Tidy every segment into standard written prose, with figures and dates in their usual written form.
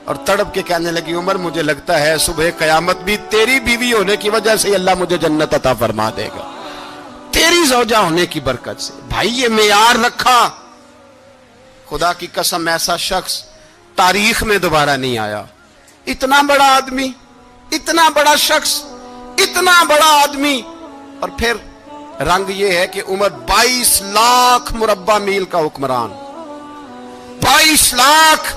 اور تڑپ کے کہنے لگی عمر مجھے لگتا ہے صبح قیامت بھی تیری بیوی ہونے کی وجہ سے اللہ مجھے جنت عطا فرما دے گا، تیری زوجہ ہونے کی برکت سے۔ بھائی یہ معیار رکھا، خدا کی قسم ایسا شخص تاریخ میں دوبارہ نہیں آیا۔ اتنا بڑا آدمی، اتنا بڑا شخص، اتنا بڑا آدمی، اور پھر رنگ یہ ہے کہ عمر 22 لاکھ مربع میل کا حکمران، 22 لاکھ،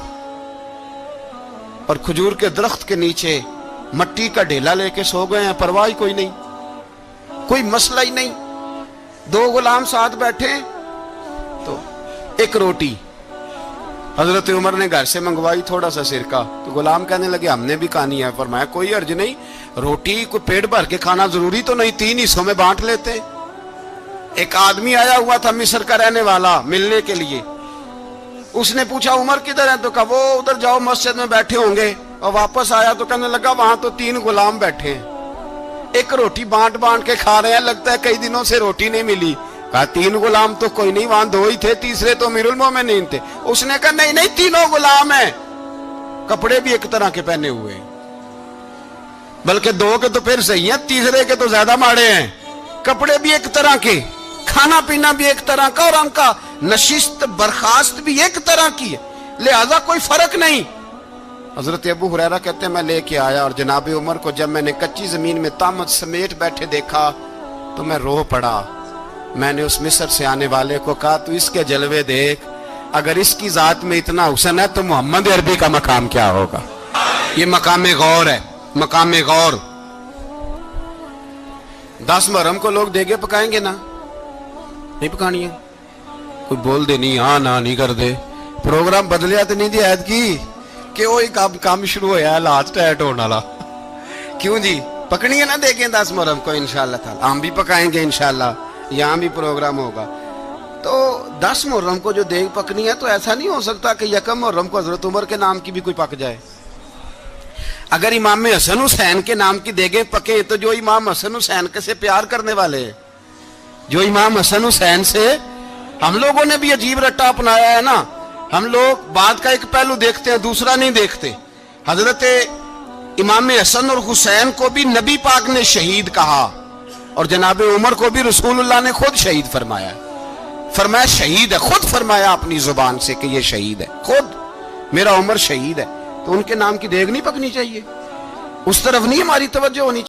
اور کھجور کے درخت کے نیچے مٹی کا ڈھیلا لے کے سو گئے ہیں، پرواہ کوئی نہیں، کوئی مسئلہ ہی نہیں۔ 2 غلام ساتھ بیٹھے تو ایک روٹی حضرت عمر نے گھر سے منگوائی، تھوڑا سا سرکہ، تو غلام کہنے لگے ہم نے بھی کھانی ہے۔ فرمایا کوئی حرج نہیں، روٹی کو پیٹ بھر کے کھانا ضروری تو نہیں، 3 حصوں میں بانٹ لیتے۔ ایک آدمی آیا ہوا تھا مصر کا رہنے والا ملنے کے لیے، اس نے پوچھا عمر کدھر ہے؟ تو کہا وہ ادھر جاؤ مسجد میں بیٹھے ہوں گے، اور واپس آیا تو کہنے لگا وہاں تو 3 غلام بیٹھے ہیں، ایک روٹی بانٹ کے کھا رہے ہیں، لگتا ہے کئی دنوں سے روٹی نہیں ملی۔ کہا 3 غلام تو کوئی نہیں، وہاں 2 ہی تھے، تیسرے تو امیر المومنین تھے۔ اس نے کہا نہیں نہیں، 3 غلام ہیں، کپڑے بھی ایک طرح کے پہنے ہوئے ہیں، بلکہ 2 کے تو پھر صحیح ہیں، تیسرے کے تو زیادہ ماڑے ہیں، کپڑے بھی ایک طرح کے، کھانا پینا بھی ایک طرح کا، اور ان کا نشست برخاست بھی ایک طرح کی ہے، لہذا کوئی فرق نہیں۔ حضرت ابو ہریرہ کہتے ہیں میں لے کے آیا، اور جناب عمر کو جب میں نے کچی زمین میں تامت سمیٹ بیٹھے دیکھا تو میں رو پڑا۔ میں نے اس مصر سے آنے والے کو کہا تو اس کے جلوے دیکھ، اگر اس کی ذات میں اتنا حسن ہے تو محمد عربی کا مقام کیا ہوگا؟ یہ مقام غور ہے، مقام غور۔ 10 محرم کو لوگ دیگے پکائیں گے نا؟ نہیں پکانی ہے؟ کوئی بول دے نہیں، ہاں نہ نہیں کر دے، پروگرام بدلیا تو نہیں دی عید کی کہ وہی کام شروع ہوا ہے لاسٹ ایٹ ہونے والا؟ کیوں جی پکنی ہے نا دیکھیں 10 محرم کو انشاءاللہ تعالی، ہم بھی پکائیں گے انشاءاللہ، یہاں بھی پروگرام ہوگا۔ تو 10 محرم کو جو دیگ پکنی ہے تو ایسا نہیں ہو سکتا کہ 1 محرم کو حضرت عمر کے نام کی بھی کوئی پک جائے۔ اگر امام حسن حسین کے نام کی دیگیں پکے تو جو امام حسن حسین سے پیار کرنے والے ہیں، جو امام حسن حسین سے، ہم لوگوں نے بھی عجیب رٹا اپنایا ہے نا، ہم لوگ بات کا ایک پہلو دیکھتے ہیں دوسرا نہیں دیکھتے۔ حضرت امام حسن اور حسین کو بھی نبی پاک نے شہید کہا، اور جناب عمر کو بھی رسول اللہ نے خود شہید فرمایا، فرمایا شہید ہے، خود فرمایا اپنی زبان سے کہ یہ شہید ہے، خود میرا عمر شہید ہے۔ تو ان کے نام کی دیگ نہیں پکنی چاہیے، اس طرف نہیں ہماری توجہ ہونی چاہیے۔